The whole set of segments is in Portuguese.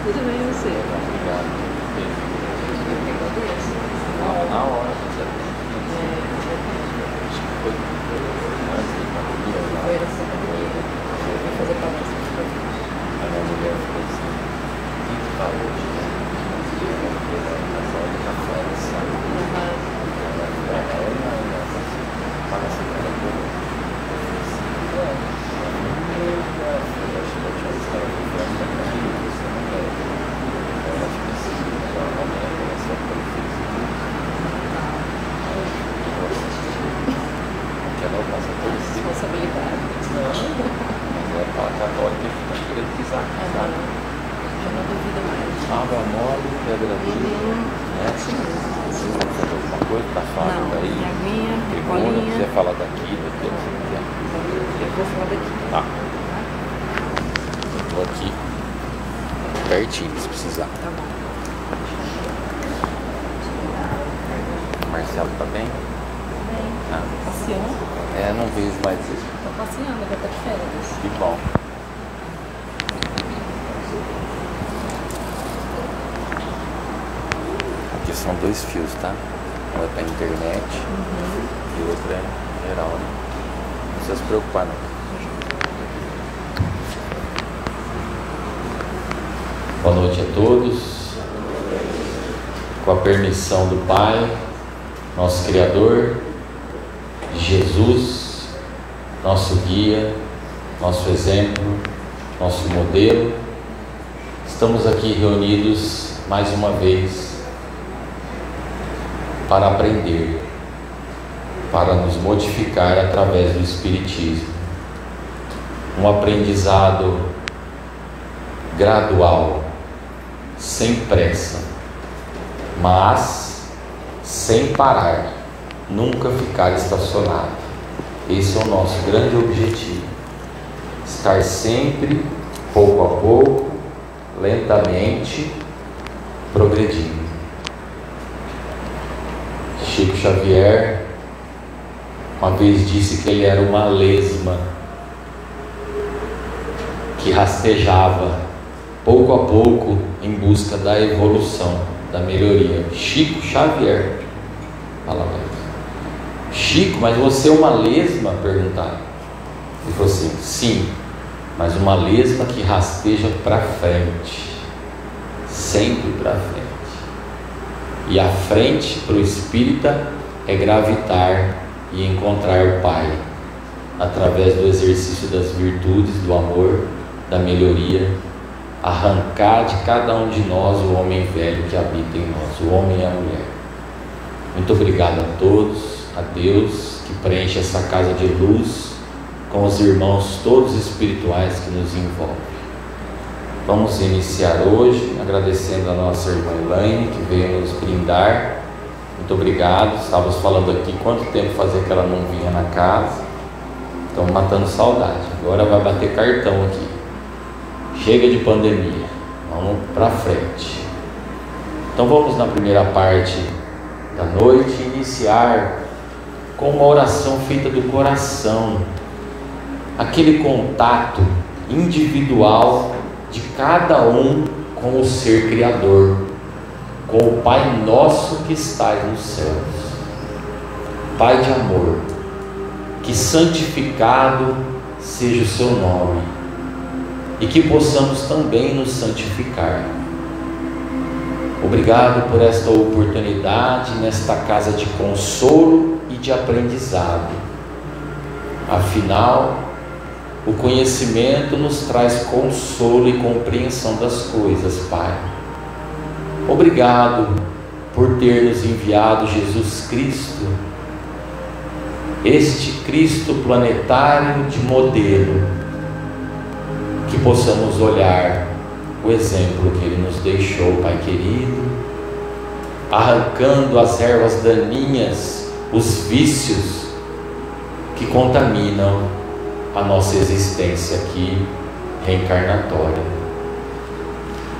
Tudo bem, você? Obrigado. Não, Na hora, foi essa academia. Vou fazer palestra. a minha mulher ficou assim, o que tá hoje? Na sala de café, sabe? Paga essa cara boa. Eu acho que eu tinha estado comprando pra mim, você não quer. Eu acho que sim, normalmente essa é a que ela passa por isso. Responsabilidade. Mas ela fala católica e fica querendo pisar, sabe? Já não duvida mais. Água mole, pedra dura, né? Você vai fazer alguma coisa, tá falando Não, aí? minha aguinha, minha Tribuna, bolinha. quiser falar daqui, daquilo, se quiser. Eu vou falar daqui. Tá. Eu vou aqui, pertinho, se precisar. Tá bom. O Marcelo tá bem? Bem. Ah, Passeando. não vejo mais isso. Tô passeando, vai estar de férias. Que bom. Aqui são dois fios, tá? Um é pra internet e o outro é geral, né? Não precisa se preocupar, não. Boa noite a todos. Com a permissão do Pai, nosso Criador, de Jesus, nosso guia, nosso exemplo, nosso modelo, estamos aqui reunidos mais uma vez para aprender, para nos modificar através do Espiritismo. Um aprendizado gradual, sem pressa, mas sem parar, nunca ficar estacionado. Esse é o nosso grande objetivo, estar sempre, pouco a pouco, lentamente, progredindo. Chico Xavier uma vez disse que ele era uma lesma que rastejava pouco a pouco em busca da evolução, da melhoria. Chico Xavier falava isso. Chico, mas você é uma lesma? Perguntaram. Ele falou assim: sim, mas uma lesma que rasteja para frente, sempre para frente. E a frente para o espírita é gravitar e encontrar o Pai através do exercício das virtudes, do amor, da melhoria, arrancar de cada um de nós o homem velho que habita em nós, o homem e a mulher. Muito obrigado a todos, a Deus que preenche essa casa de luz com os irmãos todos espirituais que nos envolvem. Vamos iniciar hoje agradecendo a nossa irmã Elaine, que veio nos brindar. Muito obrigado. Estávamos falando aqui quanto tempo fazia que ela não vinha na casa. Estamos matando saudade. Agora vai bater cartão aqui. Chega de pandemia, vamos para frente. Então vamos na primeira parte da noite iniciar com uma oração feita do coração, aquele contato individual de cada um com o ser Criador, com o Pai nosso que está nos céus. Pai de amor, que santificado seja o seu nome e que possamos também nos santificar. Obrigado por esta oportunidade nesta casa de consolo e de aprendizado. Afinal, o conhecimento nos traz consolo e compreensão das coisas, Pai. Obrigado por ter nos enviado Jesus Cristo, este Cristo planetário de modelo, que possamos olhar o exemplo que Ele nos deixou, Pai querido, arrancando as ervas daninhas, os vícios que contaminam a nossa existência aqui reencarnatória,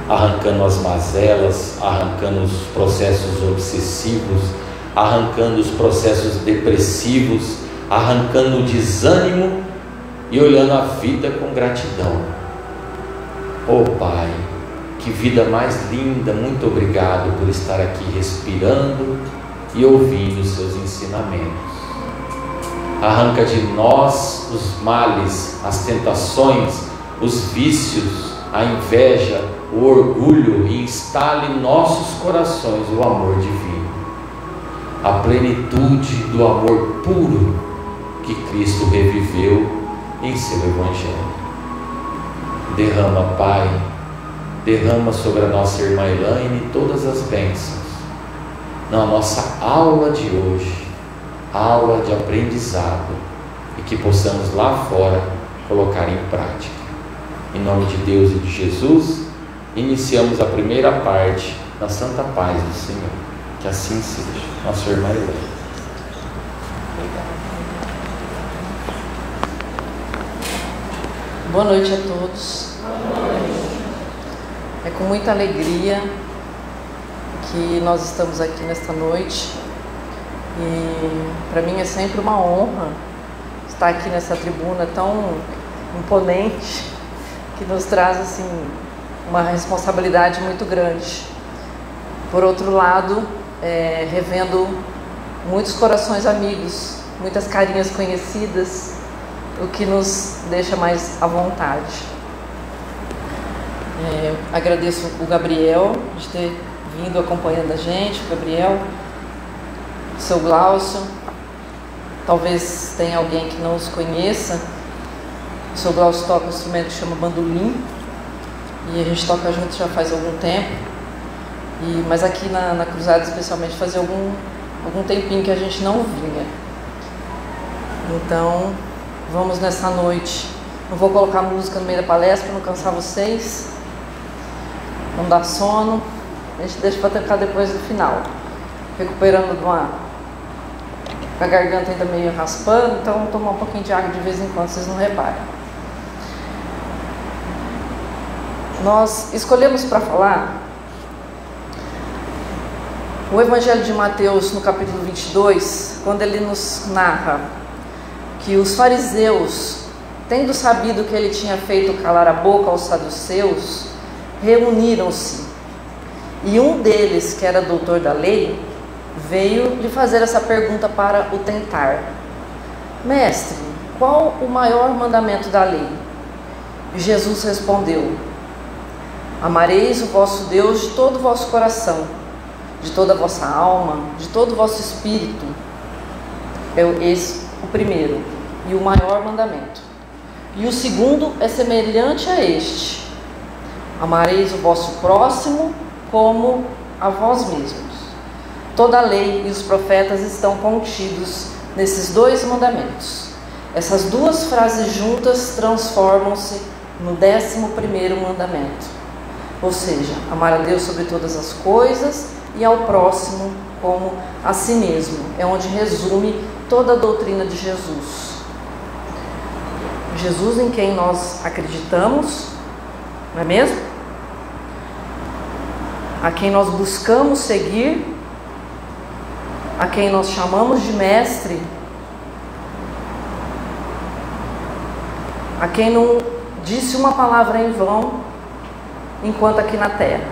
arrancando as mazelas, arrancando os processos obsessivos, arrancando os processos depressivos, arrancando o desânimo e olhando a vida com gratidão. Oh Pai, que vida mais linda, muito obrigado por estar aqui respirando e ouvindo os seus ensinamentos. Arranca de nós os males, as tentações, os vícios, a inveja, o orgulho e instale em nossos corações o amor divino, a plenitude do amor puro que Cristo reviveu em seu Evangelho. Derrama, Pai, derrama sobre a nossa irmã Elaine todas as bênçãos na nossa aula de hoje, aula de aprendizado, e que possamos lá fora colocar em prática. Em nome de Deus e de Jesus, iniciamos a primeira parte na santa paz do Senhor. Que assim seja. Nossa irmã Elaine. Boa noite a todos. É com muita alegria que nós estamos aqui nesta noite, e para mim é sempre uma honra estar aqui nessa tribuna tão imponente, que nos traz assim uma responsabilidade muito grande. Por outro lado, revendo muitos corações amigos, muitas carinhas conhecidas, o que nos deixa mais à vontade. Agradeço o Gabriel de ter vindo acompanhando a gente, o Gabriel, o seu Glaucio. Talvez tenha alguém que não os conheça. O seu Glaucio toca um instrumento que chama bandolim, e a gente toca junto já faz algum tempo. Mas aqui na Cruzada, especialmente, fazia algum tempinho que a gente não vinha. Então, vamos nessa noite. Não vou colocar música no meio da palestra para não cansar vocês, não dá sono. A gente deixa para tocar depois do final, recuperando com a garganta ainda meio raspando, então vou tomar um pouquinho de água de vez em quando, vocês não reparem. Nós escolhemos para falar o Evangelho de Mateus, no capítulo 22, quando ele nos narra que os fariseus, tendo sabido que ele tinha feito calar a boca aos saduceus, reuniram-se, e um deles, que era doutor da lei, veio lhe fazer essa pergunta para o tentar: Mestre, qual o maior mandamento da lei? E Jesus respondeu: Amareis o vosso Deus de todo o vosso coração, de toda a vossa alma, de todo o vosso espírito. É esse o primeiro e o maior mandamento. E o segundo é semelhante a este: amareis o vosso próximo como a vós mesmos. Toda a lei e os profetas estão contidos nesses dois mandamentos. Essas duas frases juntas transformam-se no 11º mandamento. Ou seja, amar a Deus sobre todas as coisas e ao próximo como a si mesmo. É onde resume toda a doutrina de Jesus. Jesus em quem nós acreditamos, não é mesmo? a quem nós buscamos seguir, a quem nós chamamos de mestre, a quem não disse uma palavra em vão enquanto aqui na terra.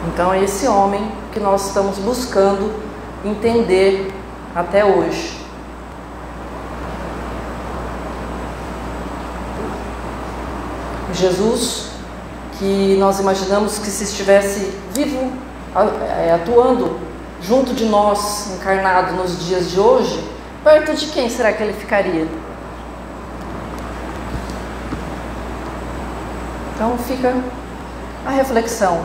Então é esse homem que nós estamos buscando entender até hoje. Jesus, que nós imaginamos que se estivesse vivo, atuando junto de nós, encarnado nos dias de hoje, perto de quem será que ele ficaria? Então fica a reflexão.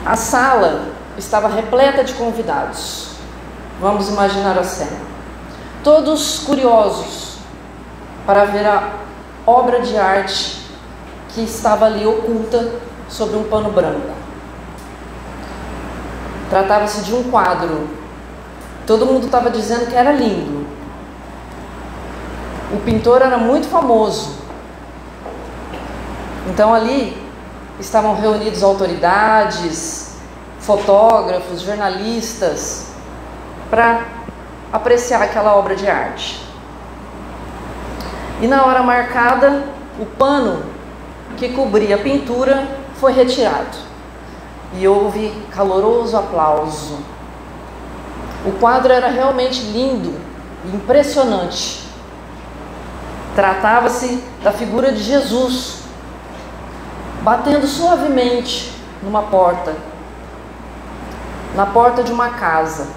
A sala estava repleta de convidados. Vamos imaginar a cena. Todos curiosos para ver a obra de arte que estava ali oculta sob um pano branco. Tratava-se de um quadro. Todo mundo estava dizendo que era lindo. O pintor era muito famoso. Então ali estavam reunidos autoridades, fotógrafos, jornalistas, para apreciar aquela obra de arte. E na hora marcada, o pano que cobria a pintura foi retirado. E houve caloroso aplauso. O quadro era realmente lindo e impressionante. Tratava-se da figura de Jesus, batendo suavemente numa porta, na porta de uma casa.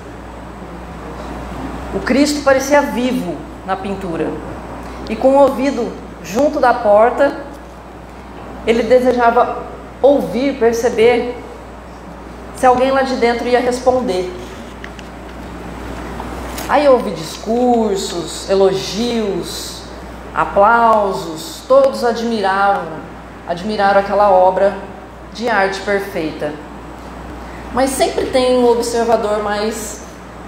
O Cristo parecia vivo na pintura, e com o ouvido junto da porta, ele desejava ouvir, perceber se alguém lá de dentro ia responder. Aí houve discursos, elogios, aplausos, todos admiraram aquela obra de arte perfeita. Mas sempre tem um observador mais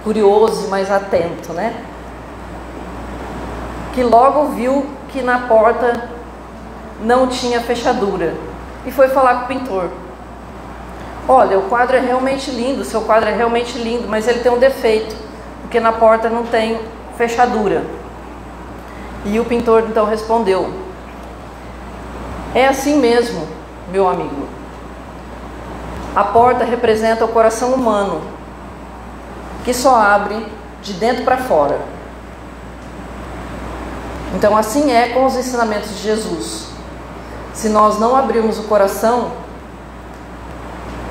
curioso e mais atento, né? Que logo viu que na porta não tinha fechadura e foi falar com o pintor. Olha, o quadro é realmente lindo, o seu quadro é realmente lindo, mas ele tem um defeito, porque na porta não tem fechadura. E o pintor então respondeu: é assim mesmo, meu amigo. A porta representa o coração humano, que só abre de dentro para fora. Então assim é com os ensinamentos de Jesus. Se nós não abrirmos o coração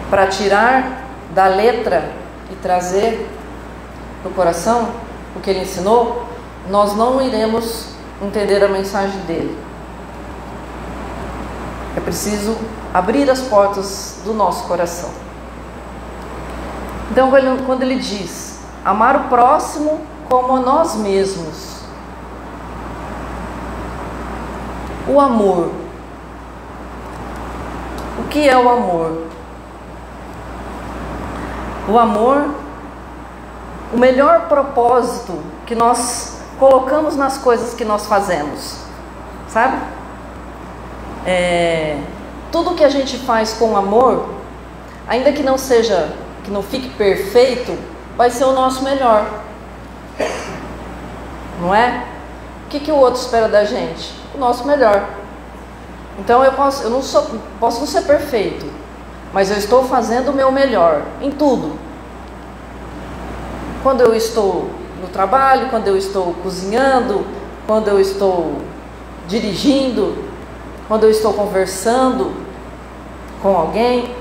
para tirar da letra e trazer para o coração o que ele ensinou, nós não iremos entender a mensagem dele. É preciso abrir as portas do nosso coração. Então, quando ele diz amar o próximo como a nós mesmos, o amor. O que é o amor? O amor, o melhor propósito que nós colocamos nas coisas que nós fazemos, sabe? Tudo que a gente faz com amor, ainda que não seja, que não fique perfeito, vai ser o nosso melhor, não é? O que o outro espera da gente? O nosso melhor. Então posso não ser perfeito, mas eu estou fazendo o meu melhor em tudo. Quando eu estou no trabalho, quando eu estou cozinhando, quando eu estou dirigindo, quando eu estou conversando com alguém.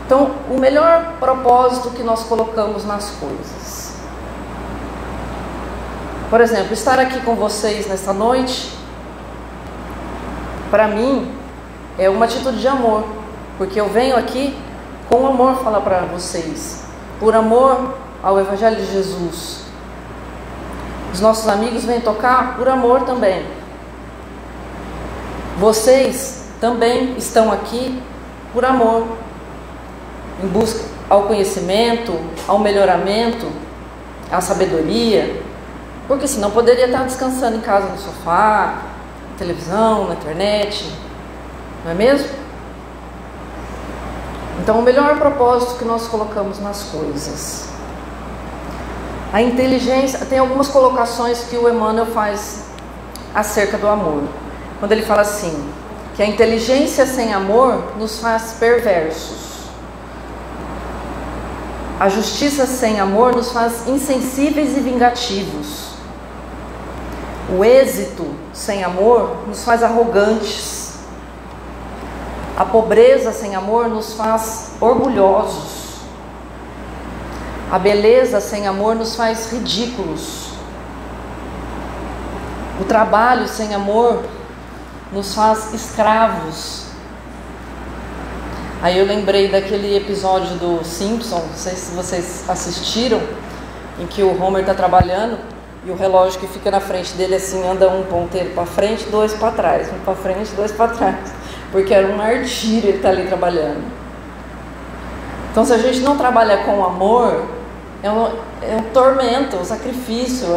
Então, o melhor propósito que nós colocamos nas coisas. Por exemplo, estar aqui com vocês nesta noite, para mim, é uma atitude de amor, porque eu venho aqui com amor falar para vocês, por amor ao Evangelho de Jesus. Os nossos amigos vêm tocar por amor também. Vocês também estão aqui por amor, em busca ao conhecimento, ao melhoramento, à sabedoria, porque senão poderia estar descansando em casa no sofá, televisão, na internet, não é mesmo? Então, o melhor propósito que nós colocamos nas coisas. A inteligência, tem algumas colocações que o Emmanuel faz acerca do amor. Quando ele fala assim, que a inteligência sem amor nos faz perversos. A justiça sem amor nos faz insensíveis e vingativos. O êxito sem amor nos faz arrogantes. A pobreza sem amor nos faz orgulhosos. A beleza sem amor nos faz ridículos. O trabalho sem amor nos faz escravos. Aí eu lembrei daquele episódio do Simpson, não sei se vocês assistiram, em que o Homer está trabalhando e o relógio que fica na frente dele assim anda um ponteiro para frente, dois para trás, um para frente, dois para trás, porque era um martírio ele estar ali trabalhando. Então, se a gente não trabalha com amor, é um tormento, um sacrifício,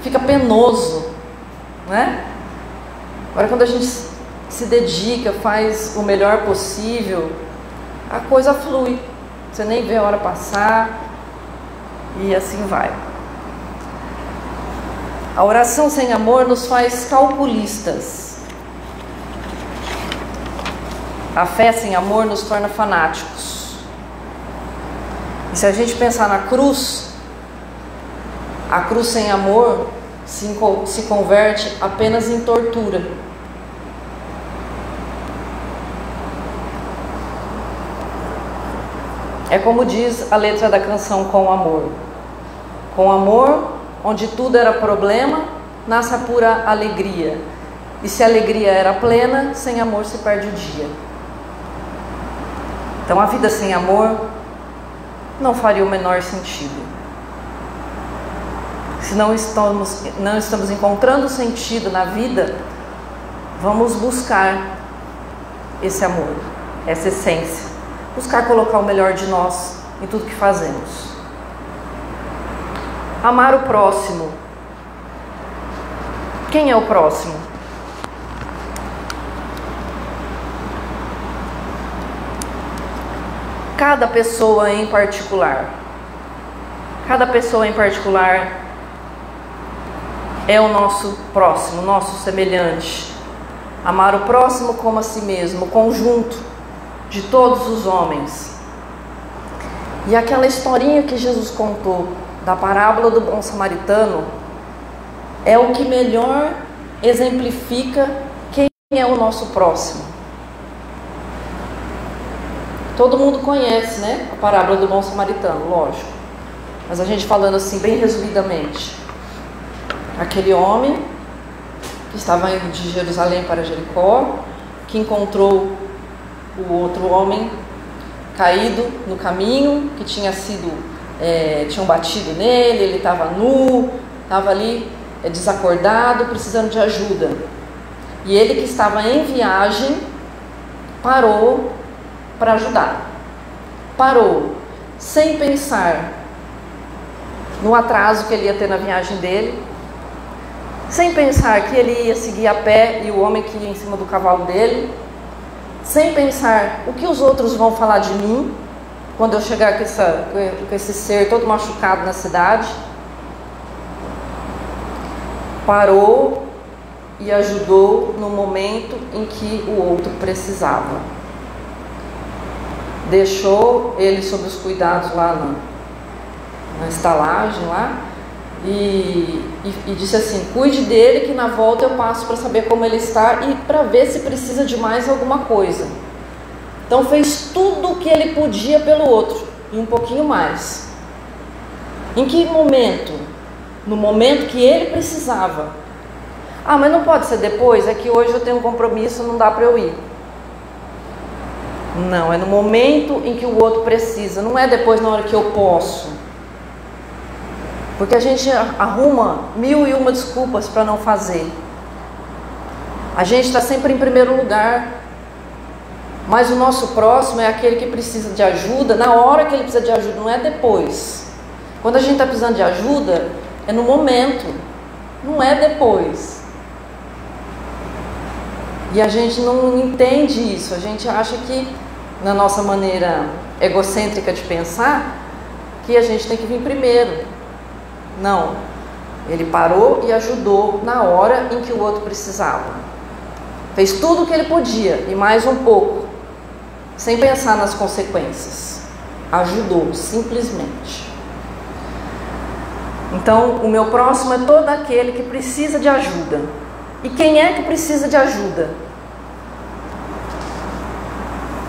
fica penoso, né? Agora, quando a gente se dedica, faz o melhor possível, a coisa flui. Você nem vê a hora passar e assim vai. A oração sem amor nos faz calculistas. A fé sem amor nos torna fanáticos. E se a gente pensar na cruz, a cruz sem amor se converte apenas em tortura. É como diz a letra da canção Com Amor. Com amor, onde tudo era problema, nasce a pura alegria. E se a alegria era plena, sem amor se perde o dia. Então a vida sem amor não faria o menor sentido. Se não estamos encontrando sentido na vida, vamos buscar esse amor, essa essência. Buscar colocar o melhor de nós em tudo que fazemos. Amar o próximo. Quem é o próximo? Cada pessoa em particular. Cada pessoa em particular é o nosso próximo, nosso semelhante. Amar o próximo como a si mesmo, o conjunto de todos os homens. E aquela historinha que Jesus contou da parábola do bom samaritano é o que melhor exemplifica quem é o nosso próximo. Todo mundo conhece, né, a parábola do bom samaritano, lógico. Mas a gente falando assim, bem resumidamente. Aquele homem que estava indo de Jerusalém para Jericó, que encontrou o outro homem caído no caminho, que tinham batido nele, ele estava nu, estava ali desacordado, precisando de ajuda. E ele que estava em viagem, parou para ajudar. Parou, sem pensar no atraso que ele ia ter na viagem dele, sem pensar que ele ia seguir a pé e o homem que ia em cima do cavalo dele, sem pensar o que os outros vão falar de mim quando eu chegar com esse ser todo machucado na cidade. Parou e ajudou no momento em que o outro precisava. Deixou ele sob os cuidados lá na estalagem lá e disse assim: cuide dele que na volta eu passo para saber como ele está e para ver se precisa de mais alguma coisa. Então fez tudo o que ele podia pelo outro e um pouquinho mais. Em que momento? No momento que ele precisava. Ah, mas não pode ser depois, é que hoje eu tenho um compromisso, não dá para eu ir. Não, é no momento em que o outro precisa, não é depois na hora que eu posso. Porque a gente arruma 1001 desculpas para não fazer. A gente está sempre em primeiro lugar, mas o nosso próximo é aquele que precisa de ajuda na hora que ele precisa de ajuda, não é depois. Quando a gente está precisando de ajuda, é no momento, não é depois. E a gente não entende isso, a gente acha que, na nossa maneira egocêntrica de pensar, que a gente tem que vir primeiro. Não, ele parou e ajudou na hora em que o outro precisava. Fez tudo o que ele podia e mais um pouco, sem pensar nas consequências. Ajudou, simplesmente. Então, o meu próximo é todo aquele que precisa de ajuda. E quem é que precisa de ajuda?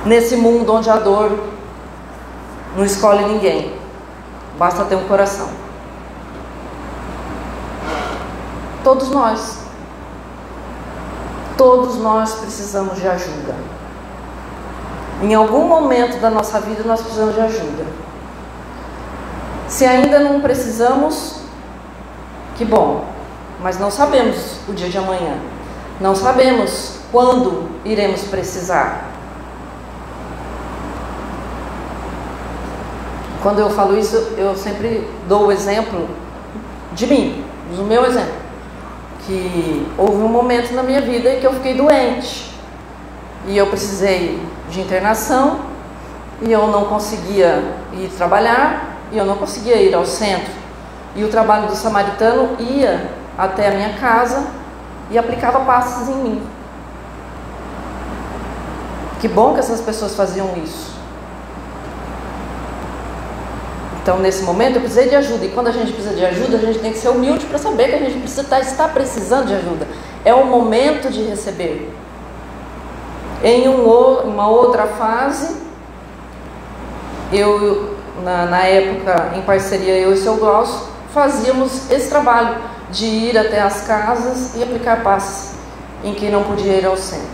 Nesse mundo onde a dor não escolhe ninguém, basta ter um coração. Todos nós precisamos de ajuda. Em algum momento da nossa vida nós precisamos de ajuda. Se ainda não precisamos, que bom, mas não sabemos o dia de amanhã, não sabemos quando iremos precisar. Quando eu falo isso, eu sempre dou o exemplo de mim, do meu exemplo, que houve um momento na minha vida em que eu fiquei doente e eu precisei de internação e eu não conseguia ir trabalhar e eu não conseguia ir ao centro, e o trabalho do samaritano ia até a minha casa e aplicava passes em mim. Que bom que essas pessoas faziam isso. Então, nesse momento, eu precisei de ajuda. E quando a gente precisa de ajuda, a gente tem que ser humilde para saber que a gente está precisando de ajuda. É o momento de receber. Em uma outra fase, na época, em parceria, eu e o seu Glaucio, fazíamos esse trabalho de ir até as casas e aplicar passes em quem não podia ir ao centro.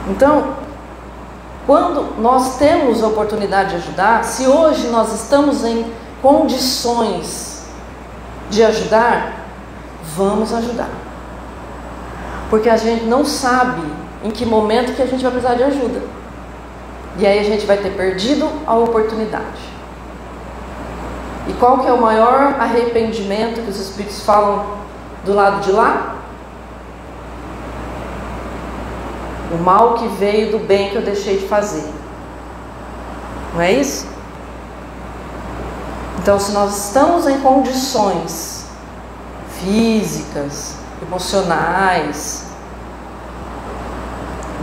Então, quando nós temos a oportunidade de ajudar, se hoje nós estamos em condições de ajudar, vamos ajudar. Porque a gente não sabe em que momento que a gente vai precisar de ajuda. E aí a gente vai ter perdido a oportunidade. E qual que é o maior arrependimento que os Espíritos falam do lado de lá? O mal que veio do bem que eu deixei de fazer. Não é isso? Então, se nós estamos em condições físicas, emocionais,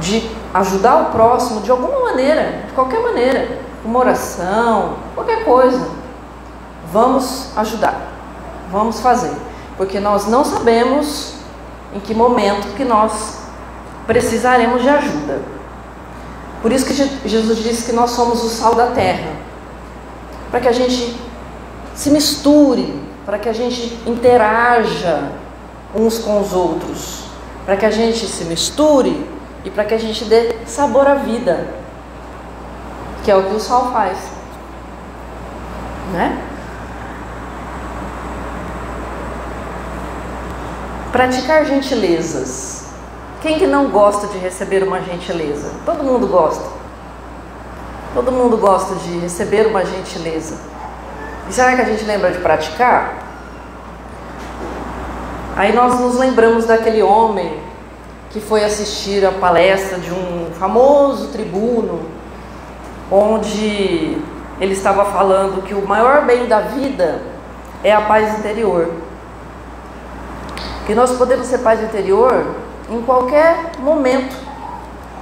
de ajudar o próximo de alguma maneira, de qualquer maneira, uma oração, qualquer coisa, vamos ajudar, vamos fazer, porque nós não sabemos em que momento que nós precisaremos de ajuda. Por isso que Jesus disse que nós somos o sal da terra, para que a gente se misture, para que a gente interaja uns com os outros, para que a gente se misture e para que a gente dê sabor à vida, que é o que o sal faz, né? Praticar gentilezas. Quem que não gosta de receber uma gentileza? Todo mundo gosta. Todo mundo gosta de receber uma gentileza. E será que a gente lembra de praticar? Aí nós nos lembramos daquele homem que foi assistir a palestra de um famoso tribuno, onde ele estava falando que o maior bem da vida é a paz interior. Que nós podemos ter paz interior em qualquer momento,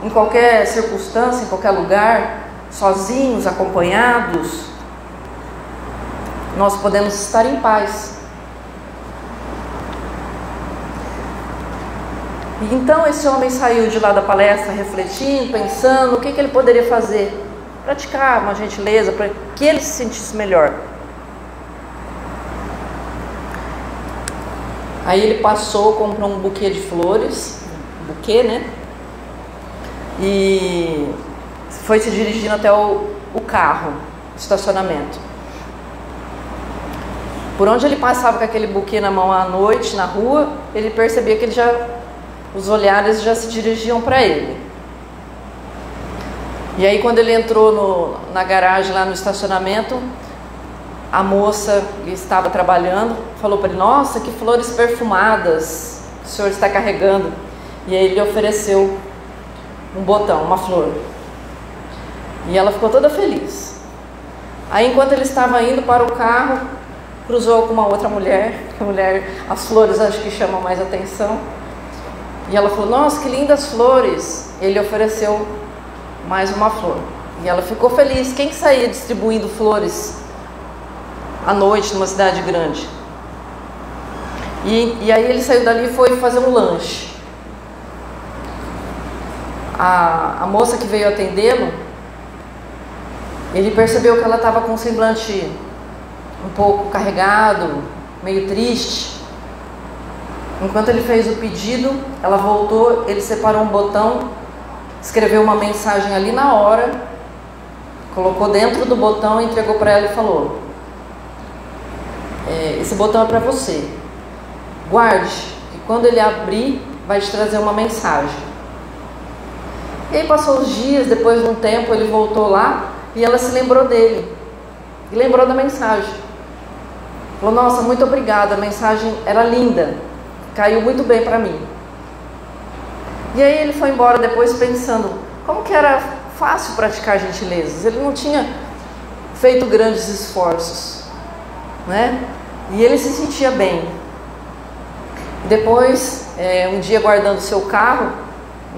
em qualquer circunstância, em qualquer lugar, sozinhos, acompanhados, nós podemos estar em paz. E então esse homem saiu de lá da palestra refletindo, pensando o que ele poderia fazer, praticar uma gentileza para que ele se sentisse melhor. Aí ele passou, comprou um buquê de flores, buquê, né? E foi se dirigindo até o carro, o estacionamento. Por onde ele passava com aquele buquê na mão à noite, na rua, ele percebia que os olhares já se dirigiam para ele. E aí quando ele entrou na garagem lá no estacionamento, a moça que estava trabalhando falou para ele: nossa, que flores perfumadas que o senhor está carregando. E aí ele ofereceu um botão, uma flor. E ela ficou toda feliz. Aí enquanto ele estava indo para o carro, cruzou com uma outra mulher, as flores acho que chamam mais atenção. E ela falou, nossa, que lindas flores. Ele ofereceu mais uma flor. E ela ficou feliz. Quem que saía distribuindo flores à noite numa cidade grande? E aí ele saiu dali e foi fazer um lanche. A moça que veio atendê-lo, ele percebeu que ela estava com um semblante um pouco carregado, meio triste. Enquanto ele fez o pedido, ela voltou, ele separou um botão, escreveu uma mensagem ali na hora, colocou dentro do botão, entregou para ela e falou: esse botão é para você, guarde, que quando ele abrir, vai te trazer uma mensagem. E aí passou os dias, depois de um tempo ele voltou lá e ela se lembrou dele, e lembrou da mensagem. Falou, nossa, muito obrigada, a mensagem era linda, caiu muito bem para mim. E aí ele foi embora depois pensando, como que era fácil praticar gentilezas, ele não tinha feito grandes esforços, né? E ele se sentia bem. Depois, um dia guardando seu carro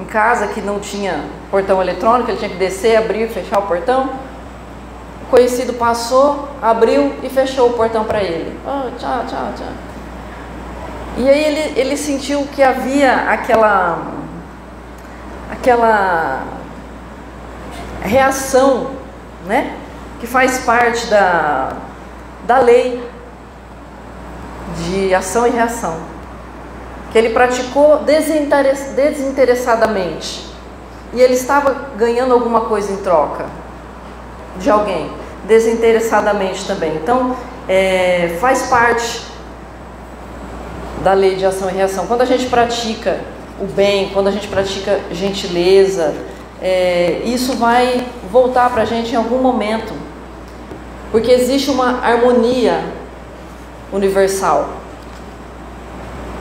em casa, que não tinha portão eletrônico, ele tinha que descer, abrir e fechar o portão. O conhecido passou, abriu e fechou o portão para ele. Oh, tchau, tchau, tchau. E aí ele sentiu que havia aquela reação, né, que faz parte da lei de ação e reação, que ele praticou desinteressadamente, e ele estava ganhando alguma coisa em troca de alguém, desinteressadamente também. Então, faz parte da lei de ação e reação. Quando a gente pratica o bem, quando a gente pratica gentileza, isso vai voltar para a gente em algum momento, porque existe uma harmonia universal.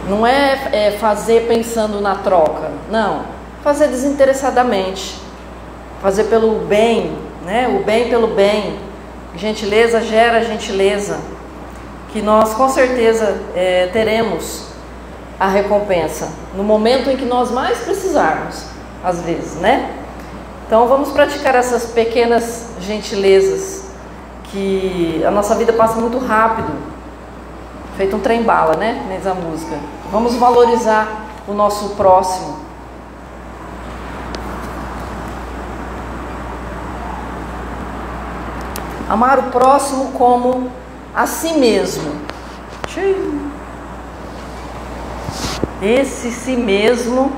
Não é fazer pensando na troca, não, fazer desinteressadamente, fazer pelo bem, né? O bem pelo bem. Gentileza gera gentileza, que nós com certeza teremos a recompensa no momento em que nós mais precisarmos, às vezes, né? Então vamos praticar essas pequenas gentilezas, que a nossa vida passa muito rápido, feito um trem-bala, né? Nessa música. Vamos valorizar o nosso próximo. Amar o próximo como a si mesmo. Esse si mesmo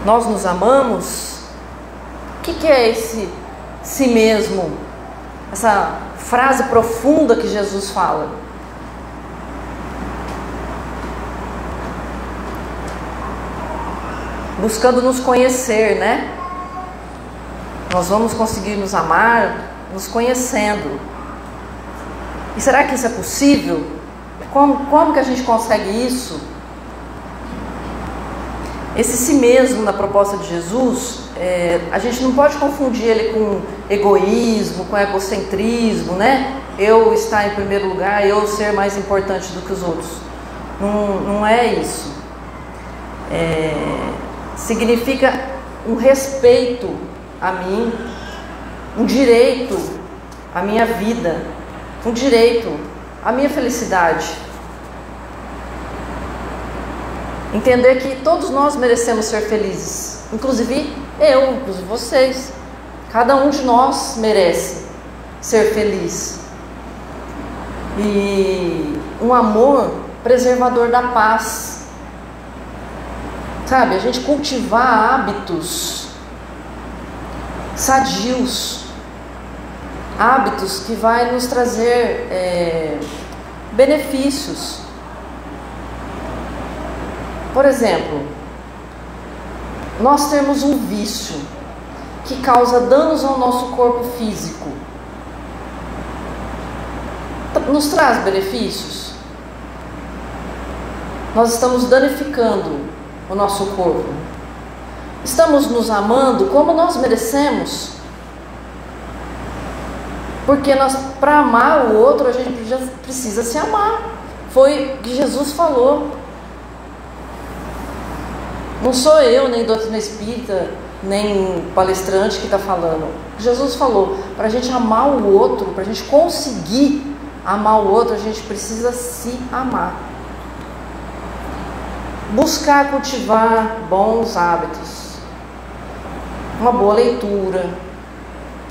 nós nos amamos. O que é esse si mesmo? Essa frase profunda que Jesus fala. Buscando nos conhecer, né? Nós vamos conseguir nos amar nos conhecendo. E será que isso é possível? Como que a gente consegue isso? Esse si mesmo na proposta de Jesus, a gente não pode confundir ele com egoísmo, com egocentrismo, né? Eu estar em primeiro lugar, eu ser mais importante do que os outros. Não é isso. Significa um respeito a mim, um direito à minha vida, um direito à minha felicidade. Entender que todos nós merecemos ser felizes, inclusive eu, inclusive vocês. Cada um de nós merece ser feliz. E um amor preservador da paz. Sabe, a gente cultivar hábitos sadios, hábitos que vai nos trazer benefícios. Por exemplo, nós temos um vício que causa danos ao nosso corpo físico. Nos traz benefícios? nós estamos danificando o nosso corpo. Estamos nos amando como nós merecemos. Porque para amar o outro, a gente precisa se amar. Foi o que Jesus falou. Não sou eu, nem doutrina espírita, nem palestrante que está falando. Jesus falou, para a gente amar o outro, para a gente conseguir amar o outro, a gente precisa se amar. Buscar cultivar bons hábitos, uma boa leitura,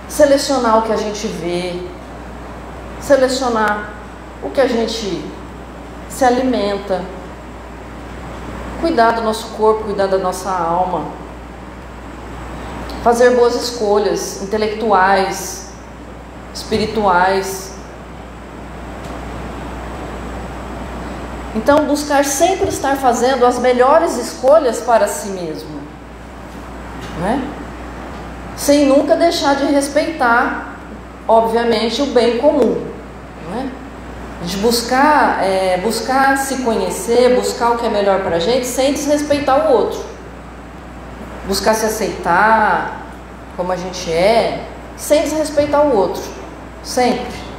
selecionar o que a gente vê, selecionar o que a gente se alimenta, cuidar do nosso corpo, cuidar da nossa alma, fazer boas escolhas intelectuais, espirituais. Então, buscar sempre estar fazendo as melhores escolhas para si mesmo, né? Sem nunca deixar de respeitar, obviamente, o bem comum, né? De buscar se conhecer, buscar o que é melhor para a gente, sem desrespeitar o outro. Buscar se aceitar como a gente é, sem desrespeitar o outro, sempre.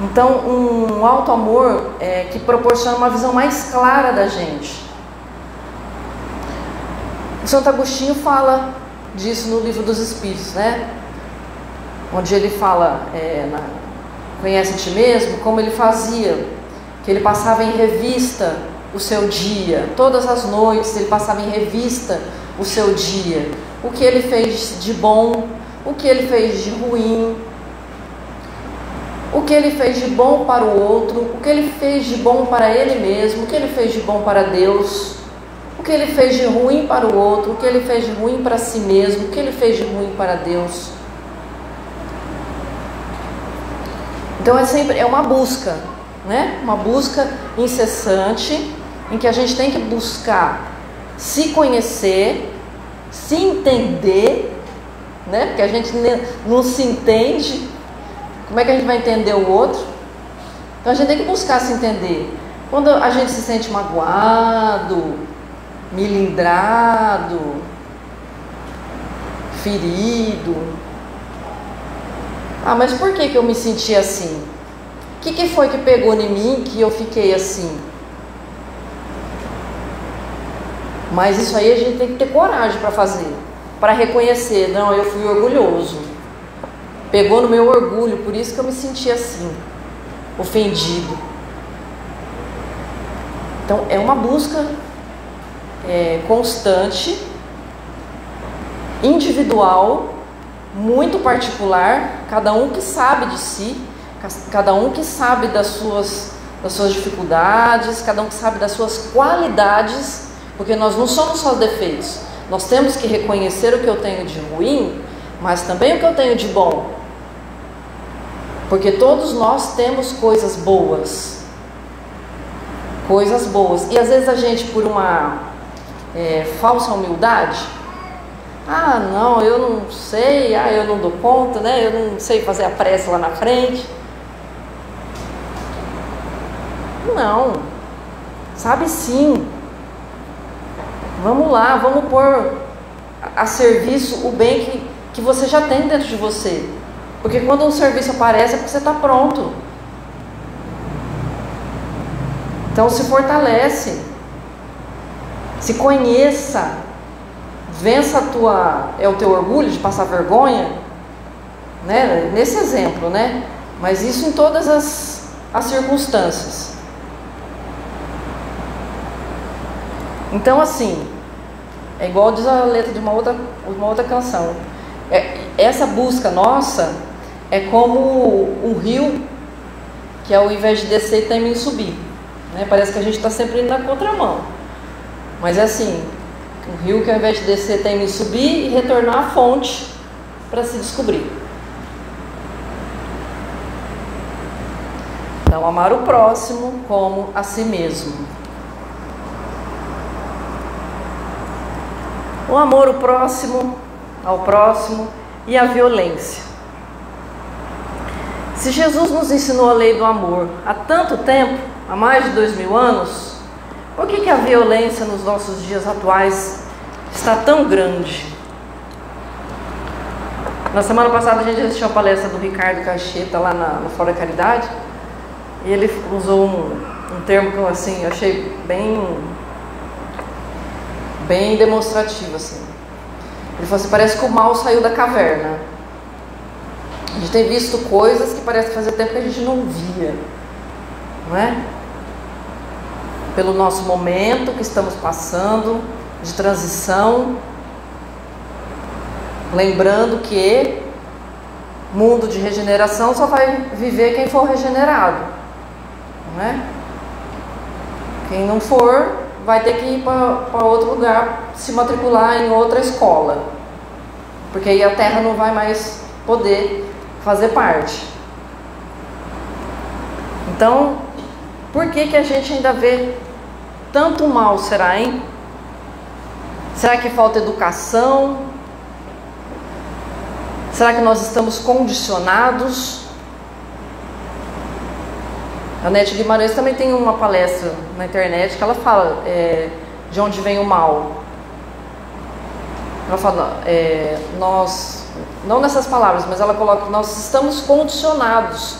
Então, um alto amor que proporciona uma visão mais clara da gente. O Santo Agostinho fala disso no Livro dos Espíritos, né? Onde ele fala, conhece a ti mesmo, como ele fazia, que ele passava em revista o seu dia, todas as noites ele passava em revista o seu dia, o que ele fez de bom, o que ele fez de ruim, o que ele fez de bom para o outro, o que ele fez de bom para ele mesmo, o que ele fez de bom para Deus, o que ele fez de ruim para o outro, o que ele fez de ruim para si mesmo, o que ele fez de ruim para Deus. Então é uma busca, né? Uma busca incessante, em que a gente tem que buscar se conhecer, se entender, né? Porque a gente não se entende. Como é que a gente vai entender o outro? Então a gente tem que buscar se entender. Quando a gente se sente magoado, milindrado, ferido. Ah, mas por que eu me senti assim? O que foi que pegou em mim que eu fiquei assim? Mas isso aí a gente tem que ter coragem para fazer, para reconhecer. Não, eu fui orgulhoso. Pegou no meu orgulho, por isso que eu me senti assim, ofendido. Então é uma busca constante, individual, muito particular, cada um que sabe de si, cada um que sabe das suas dificuldades, cada um que sabe das suas qualidades, porque nós não somos só defeitos, nós temos que reconhecer o que eu tenho de ruim, mas também o que eu tenho de bom. Porque todos nós temos coisas boas. Coisas boas. E às vezes a gente, por uma falsa humildade, não, eu não sei, eu não dou conta, né? Eu não sei fazer a prece lá na frente. Não. Sabe sim. Vamos lá, vamos pôr a serviço o bem que você já tem dentro de você. Porque quando um serviço aparece é porque você está pronto. Então se fortalece, se conheça, vença o teu orgulho de passar vergonha, né? Nesse exemplo, né? Mas isso em todas as circunstâncias. Então assim, é igual diz a letra de uma outra canção. Essa busca nossa é como um rio que ao invés de descer tem que subir, né? Parece que a gente está sempre indo na contramão, mas é assim, um rio que ao invés de descer tem que subir e retornar à fonte para se descobrir. Então amar o próximo como a si mesmo. O amor ao próximo e a violência. Se Jesus nos ensinou a lei do amor há tanto tempo, há mais de 2000 anos, por que a violência nos nossos dias atuais está tão grande? Na semana passada a gente assistiu a palestra do Ricardo Cacheta lá no Fora da Caridade, e ele usou um termo que assim, eu achei bem demonstrativo. Assim. Ele falou assim, parece que o mal saiu da caverna. A gente tem visto coisas que parece que fazia tempo que a gente não via, não é? Pelo nosso momento que estamos passando de transição, lembrando que mundo de regeneração só vai viver quem for regenerado, não é? Quem não for vai ter que ir para outro lugar, se matricular em outra escola, porque aí a Terra não vai mais poder fazer parte. Então, por que a gente ainda vê tanto mal, será, hein? Será que falta educação? Será que nós estamos condicionados? A Nete Guimarães também tem uma palestra na internet que ela fala de onde vem o mal. Ela fala, nós, não nessas palavras, mas ela coloca que nós estamos condicionados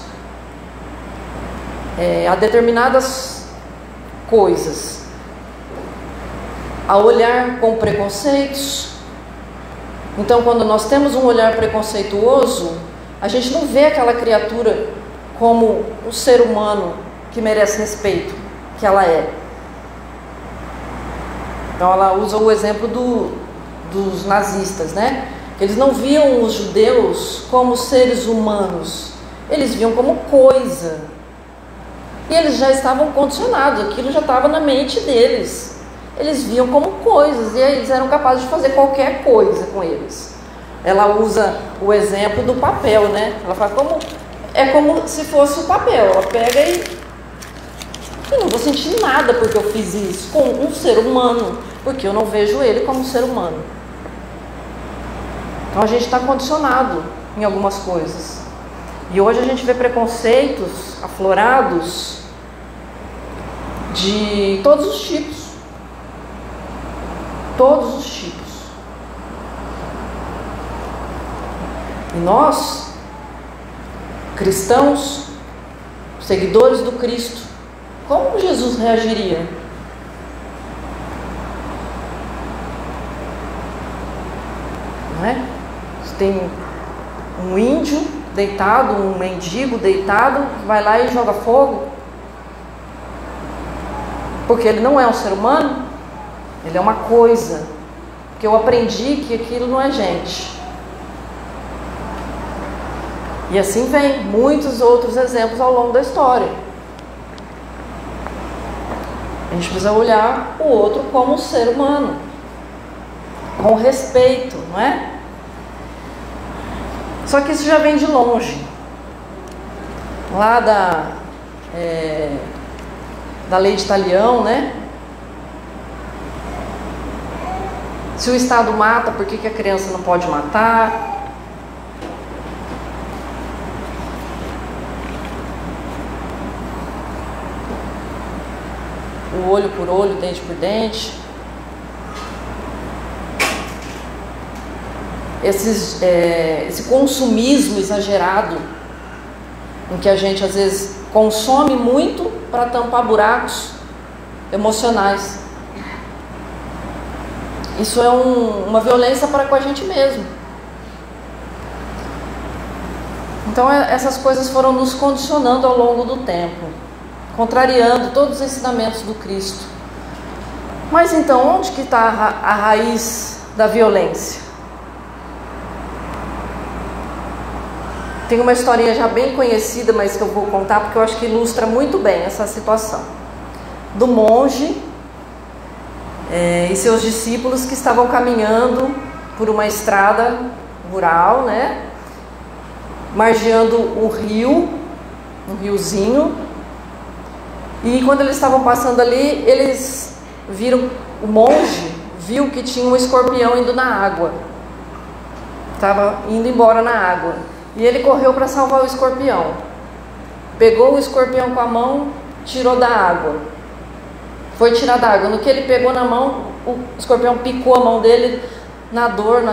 a determinadas coisas, a olhar com preconceitos. Então, quando nós temos um olhar preconceituoso, a gente não vê aquela criatura como um ser humano que merece respeito, que ela é. Então ela usa o exemplo dos nazistas, né? Eles não viam os judeus como seres humanos, eles viam como coisa. E eles já estavam condicionados, aquilo já estava na mente deles. Eles viam como coisas e eles eram capazes de fazer qualquer coisa com eles. Ela usa o exemplo do papel, né? Ela fala é como se fosse o papel. Ela pega e não vou sentir nada porque eu fiz isso com um ser humano, porque eu não vejo ele como um ser humano. Então a gente está condicionado em algumas coisas. E hoje a gente vê preconceitos aflorados de todos os tipos. Todos os tipos. E nós, cristãos, seguidores do Cristo, como Jesus reagiria? Não é? Tem um índio deitado, um mendigo deitado, vai lá e joga fogo, porque ele não é um ser humano, ele é uma coisa, porque eu aprendi que aquilo não é gente. E assim vem muitos outros exemplos ao longo da história. A gente precisa olhar o outro como um ser humano, com respeito, não é? Só que isso já vem de longe, lá da lei de Talião, né? Se o Estado mata, por que a criança não pode matar? O olho por olho, dente por dente. Esse consumismo exagerado, em que a gente às vezes consome muito para tampar buracos emocionais. Isso é uma violência para com a gente mesmo. Então essas coisas foram nos condicionando ao longo do tempo, contrariando todos os ensinamentos do Cristo. Mas então, onde que está a raiz da violência? Tem uma historinha já bem conhecida, mas que eu vou contar porque eu acho que ilustra muito bem essa situação. Do monge e seus discípulos que estavam caminhando por uma estrada rural, né? Margeando um rio, um riozinho. E quando eles estavam passando ali, eles viram, o monge viu que tinha um escorpião indo na água. Estava indo embora na água. E ele correu para salvar o escorpião. Pegou o escorpião com a mão tirou da água. Foi tirar da água. No que ele pegou na mão, o escorpião picou a mão dele, na dor,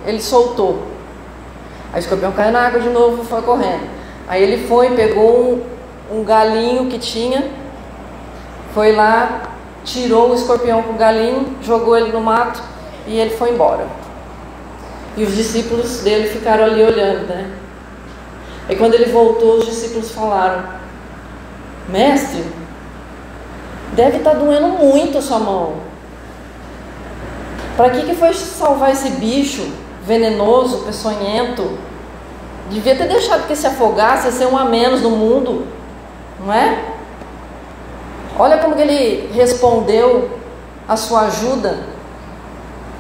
ele soltou. Aí o escorpião caiu na água de novo e foi correndo. Aí ele foi, pegou um galinho que tinha, foi lá, tirou o escorpião com o galinho, jogou ele no mato e ele foi embora. E os discípulos dele ficaram ali olhando, né? Aí quando ele voltou, os discípulos falaram: mestre, deve estar doendo muito a sua mão. Para que foi salvar esse bicho venenoso, peçonhento? Devia ter deixado que se afogasse, ia ser um a menos no mundo, não é? Olha como que ele respondeu a sua ajuda.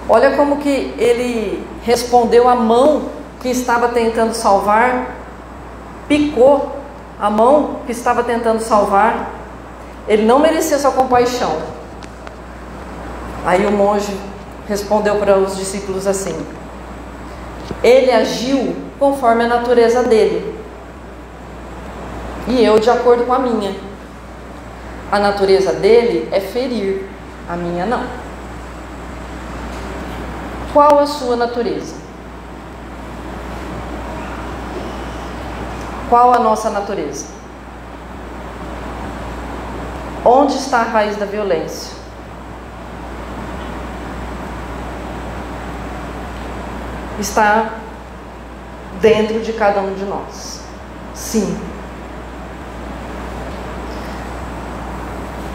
Olha como que ele respondeu a mão que estava tentando salvar. Picou a mão que estava tentando salvar. Ele não merecia sua compaixão. Aí o monge respondeu para os discípulos assim: ele agiu conforme a natureza dele, e eu de acordo com a minha. A natureza dele é ferir, a minha não. Qual a sua natureza? Qual a nossa natureza? Onde está a raiz da violência? Está dentro de cada um de nós. Sim.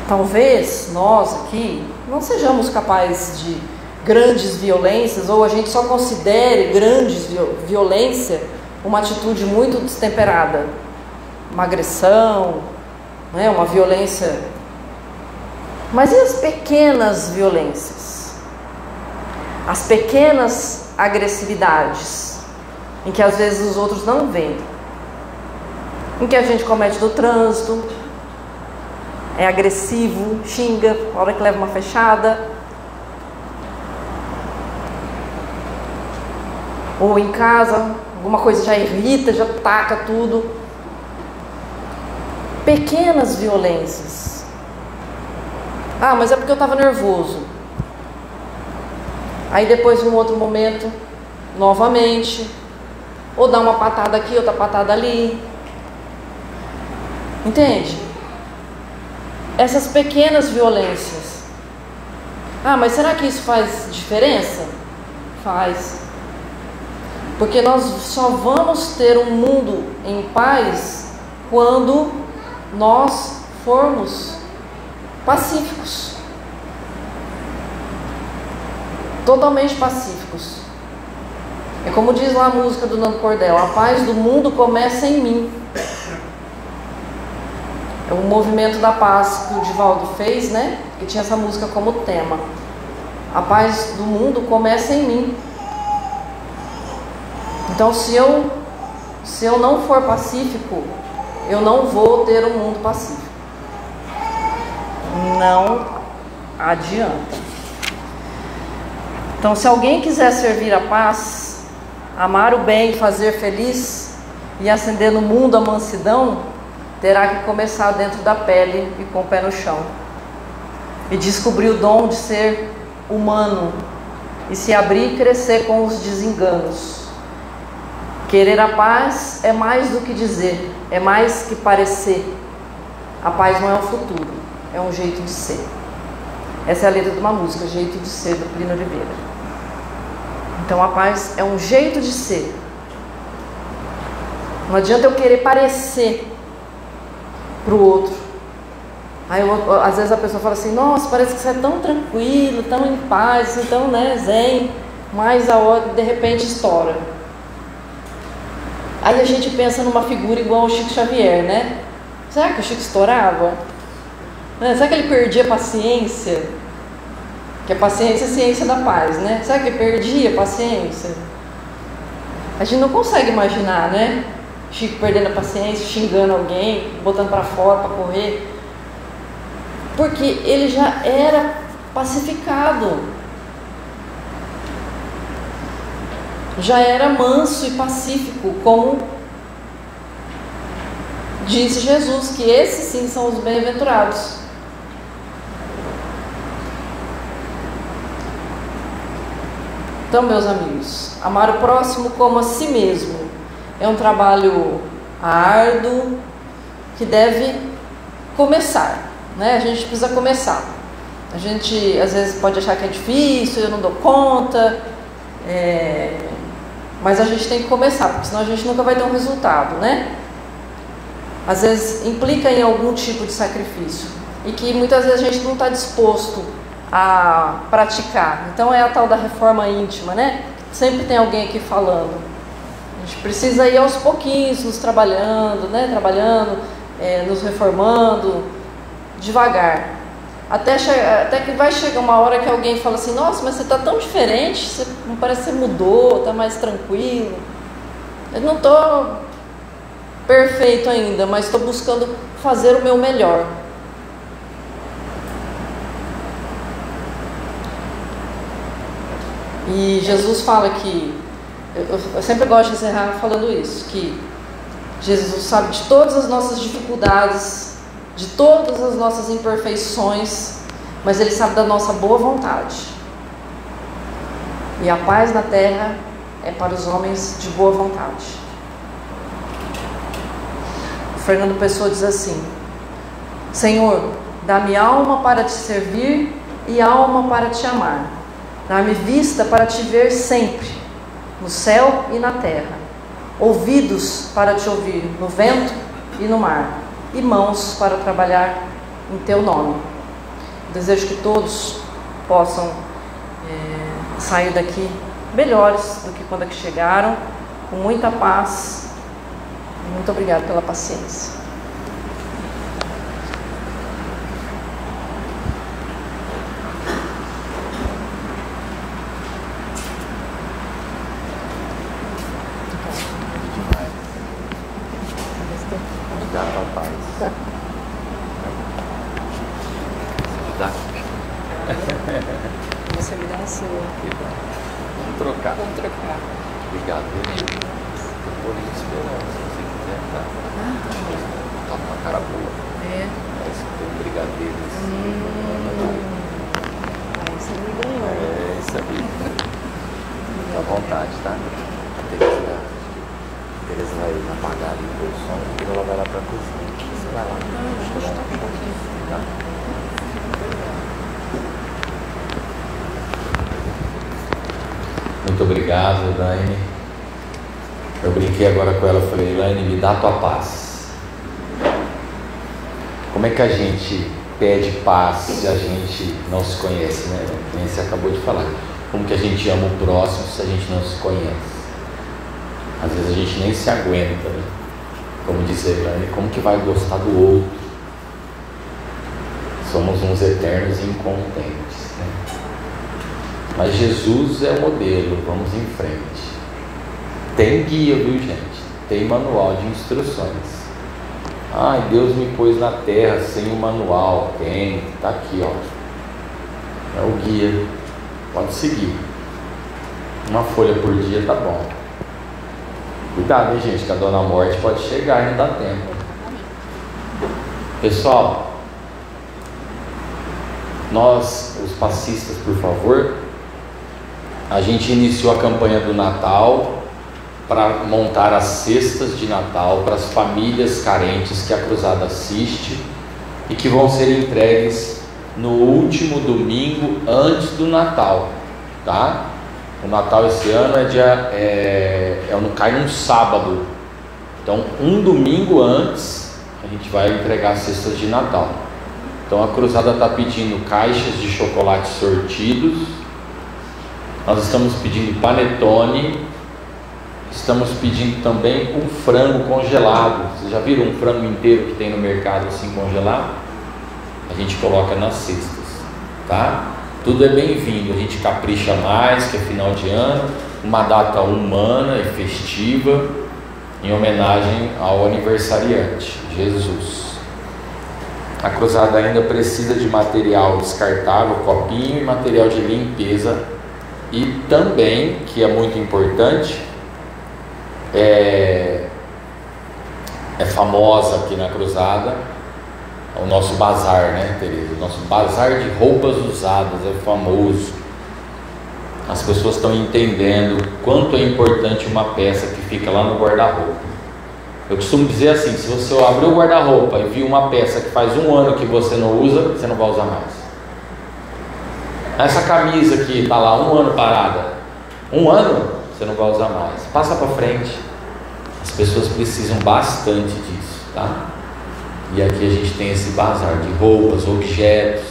Talvez nós aqui não sejamos capazes de grandes violências, ou a gente só considere grandes violência uma atitude muito destemperada, uma agressão, né, uma violência. Mas e as pequenas violências? As pequenas agressividades, em que às vezes os outros não veem, em que a gente comete no trânsito, é agressivo, xinga, na hora que leva uma fechada, ou em casa, alguma coisa já irrita, já taca tudo. Pequenas violências. Ah, mas é porque eu estava nervoso. Aí depois, num outro momento, novamente, ou dá uma patada aqui, outra patada ali. Entende? Essas pequenas violências. Ah, mas será que isso faz diferença? Faz. Porque nós só vamos ter um mundo em paz quando nós formos pacíficos. Totalmente pacíficos. É como diz lá a música do Nando Cordel: a paz do mundo começa em mim. É o movimento da paz que o Divaldo fez, né? Que tinha essa música como tema. A paz do mundo começa em mim. Então, se eu não for pacífico, eu não vou ter um mundo pacífico. Não adianta. Então, se alguém quiser servir a paz, amar o bem, fazer feliz e acender no mundo a mansidão, terá que começar dentro da pele e com o pé no chão. E descobrir o dom de ser humano e se abrir e crescer com os desenganos. Querer a paz é mais do que dizer, é mais que parecer. A paz não é um futuro, é um jeito de ser. Essa é a letra de uma música, Jeito de Ser, do Plínio Oliveira. Então a paz é um jeito de ser. Não adianta eu querer parecer para o outro. Aí às vezes a pessoa fala assim: nossa, parece que você é tão tranquilo, tão em paz, então, né, zen. Mas a hora de repente estoura. Aí a gente pensa numa figura igual ao Chico Xavier, né? Será que o Chico estourava? Será que ele perdia a paciência? Que a paciência é a ciência da paz, né? Será que ele perdia a paciência? A gente não consegue imaginar, né? Chico perdendo a paciência, xingando alguém, botando para fora para correr. Porque ele já era pacificado. Já era manso e pacífico, como disse Jesus que esses sim são os bem-aventurados. Então, meus amigos, amar o próximo como a si mesmo é um trabalho árduo que deve começar, né? A gente precisa começar. A gente às vezes pode achar que é difícil, eu não dou conta, mas a gente tem que começar, porque senão a gente nunca vai ter um resultado, né? Às vezes implica em algum tipo de sacrifício e que muitas vezes a gente não está disposto a praticar. Então é a tal da reforma íntima, né? Sempre tem alguém aqui falando. A gente precisa ir aos pouquinhos, nos trabalhando, né? Nos reformando, devagar. Até que vai chegar uma hora que alguém fala assim: nossa, mas você está tão diferente, você não parece que você mudou, está mais tranquilo. Eu não estou perfeito ainda, mas estou buscando fazer o meu melhor. E Jesus fala que, eu sempre gosto de encerrar falando isso, que Jesus sabe de todas as nossas dificuldades, de todas as nossas imperfeições, mas Ele sabe da nossa boa vontade. E a paz na terra é para os homens de boa vontade. O Fernando Pessoa diz assim: Senhor, dá-me alma para te servir e alma para te amar. Dá-me vista para te ver sempre, no céu e na terra, ouvidos para te ouvir no vento e no mar, e mãos para trabalhar em teu nome. Desejo que todos possam sair daqui melhores do que quando aqui chegaram, com muita paz. Muito obrigada pela paciência. Você me dá a sua. Vamos trocar. Obrigado. Eu vou lhe esperar, se você quiser, tá? Tá com uma cara boa. Mas tem um brigadeiro assim. Você me ganhou. Isso aí. Fica à vontade, tá? A Tereza vai apagar ali o som e ela vai lá pra cozinha. Você vai lá. Tá? Muito obrigado, Elaine. Eu brinquei agora com ela, falei: Elaine, me dá a tua paz. Como é que a gente pede paz se a gente não se conhece, né? Como você acabou de falar. Como que a gente ama o próximo se a gente não se conhece? Às vezes a gente nem se aguenta, né? Como disse a Elaine, como que vai gostar do outro? Somos uns eternos incontentes, né? Mas Jesus é o modelo, vamos em frente. Tem guia, viu, gente? Tem manual de instruções. Ai, Deus me pôs na terra sem o manual. Tem, tá aqui, ó. É o guia. Pode seguir. Uma folha por dia tá bom. Cuidado, hein, gente, que a Dona Morte pode chegar e não dá tempo. Pessoal, nós, os passistas, por favor, a gente iniciou a campanha do Natal para montar as cestas de Natal para as famílias carentes que a Cruzada assiste e que vão ser entregues no último domingo antes do Natal, tá? O Natal esse ano cai num sábado, então um domingo antes a gente vai entregar as cestas de Natal. Então a Cruzada está pedindo caixas de chocolate sortidos. Nós estamos pedindo panetone, estamos pedindo também um frango congelado. Vocês já viram um frango inteiro que tem no mercado assim congelado? A gente coloca nas cestas, tá? Tudo é bem-vindo, a gente capricha mais, que é final de ano, uma data humana e festiva, em homenagem ao aniversariante, Jesus. A Cruzada ainda precisa de material descartável, copinho e material de limpeza. E também, que é muito importante, é famosa aqui na Cruzada, o nosso bazar, né, Tereza? O nosso bazar de roupas usadas é famoso. As pessoas estão entendendo quanto é importante uma peça que fica lá no guarda-roupa. Eu costumo dizer assim: se você abrir o guarda-roupa e vir uma peça que faz 1 ano que você não usa, você não vai usar mais. Essa camisa que está lá 1 ano parada, 1 ano você não vai usar mais. Passa para frente. As pessoas precisam bastante disso, tá? E aqui a gente tem esse bazar de roupas, objetos.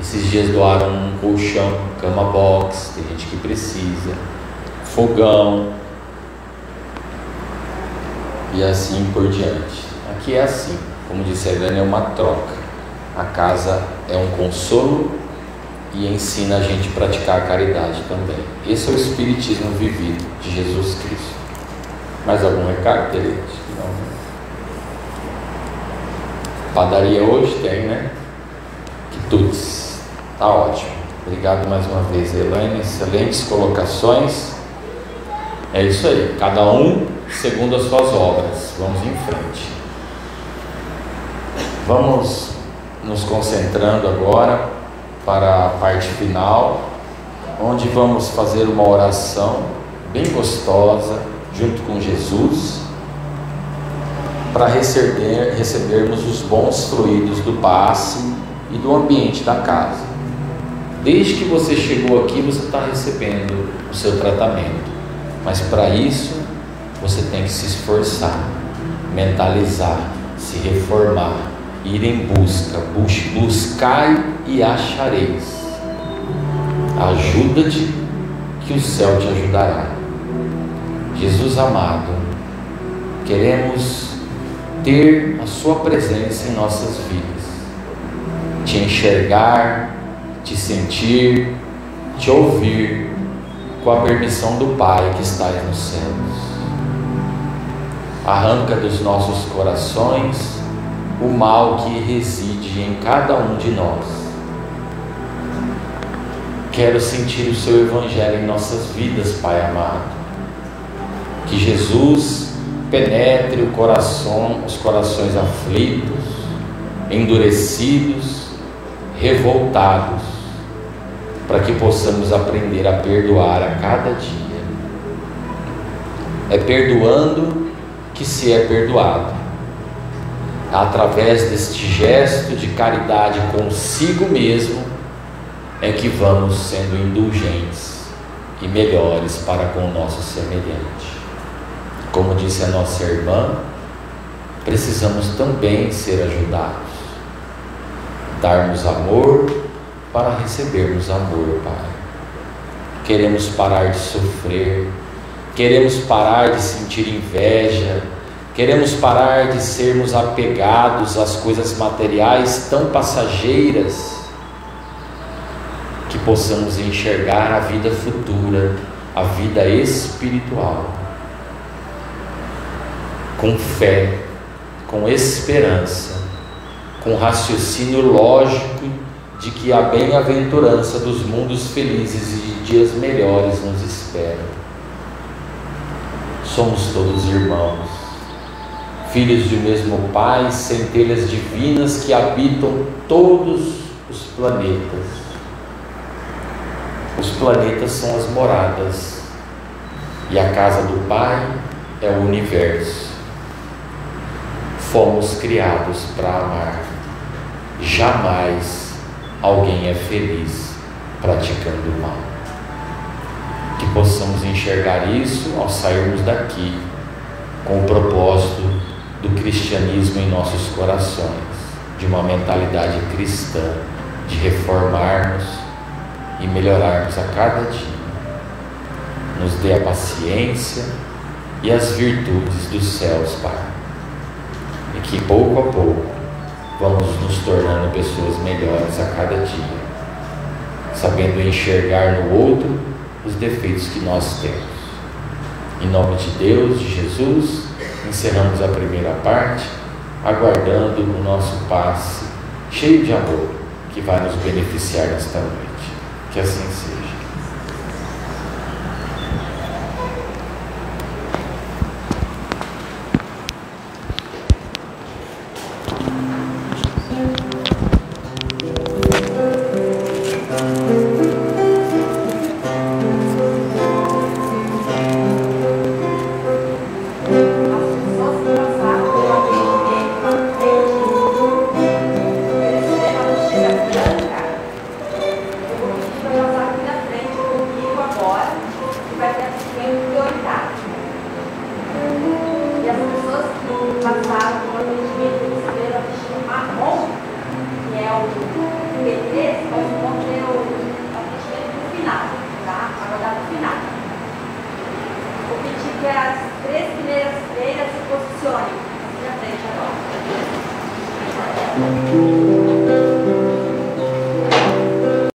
Esses dias doaram um colchão, cama box, tem gente que precisa, fogão, e assim por diante. Aqui é assim, como disse a Helena, é uma troca. A casa é um consolo e ensina a gente a praticar a caridade também. Esse é o Espiritismo vivido de Jesus Cristo. Mais algum recado, Tereza? Não. Padaria hoje tem, né? Quitutes. Tá ótimo. Obrigado mais uma vez, Helene. Excelentes colocações. É isso aí. Cada um segundo as suas obras. Vamos em frente. Vamos nos concentrando agora para a parte final, onde vamos fazer uma oração bem gostosa junto com Jesus, para recebermos os bons fluidos do passe e do ambiente da casa. Desde que você chegou aqui, você está recebendo o seu tratamento, mas para isso você tem que se esforçar, mentalizar, se reformar, ir em busca. Buscai e achareis. Ajuda-te, que o céu te ajudará. Jesus amado, queremos ter a sua presença em nossas vidas, te enxergar, te sentir, te ouvir, com a permissão do Pai que está nos céus. Arranca dos nossos corações o mal que reside em cada um de nós. Quero sentir o seu Evangelho em nossas vidas, Pai amado. Que Jesus penetre os corações aflitos, endurecidos, revoltados, para que possamos aprender a perdoar a cada dia. É perdoando que se é perdoado. Através deste gesto de caridade consigo mesmo é que vamos sendo indulgentes e melhores para com o nosso semelhante. Como disse a nossa irmã, precisamos também ser ajudados, darmos amor para recebermos amor, Pai. Queremos parar de sofrer, queremos parar de sentir inveja, queremos parar de sermos apegados às coisas materiais tão passageiras, que possamos enxergar a vida futura, a vida espiritual, com fé, com esperança, com raciocínio lógico de que a bem-aventurança dos mundos felizes e de dias melhores nos espera. Somos todos irmãos, filhos de um mesmo Pai, centelhas divinas que habitam todos os planetas. Os planetas são as moradas, e a casa do Pai é o universo. Fomos criados para amar. Jamais alguém é feliz praticando o mal. Que possamos enxergar isso ao sairmos daqui, com o propósito do cristianismo em nossos corações, de uma mentalidade cristã, de reformarmos e melhorarmos a cada dia. Nos dê a paciência e as virtudes dos céus, Pai, e que pouco a pouco vamos nos tornando pessoas melhores a cada dia, sabendo enxergar no outro os defeitos que nós temos. Em nome de Deus, de Jesus, encerramos a primeira parte, aguardando o nosso passe cheio de amor, que vai nos beneficiar nesta noite. Que assim seja. Obrigada.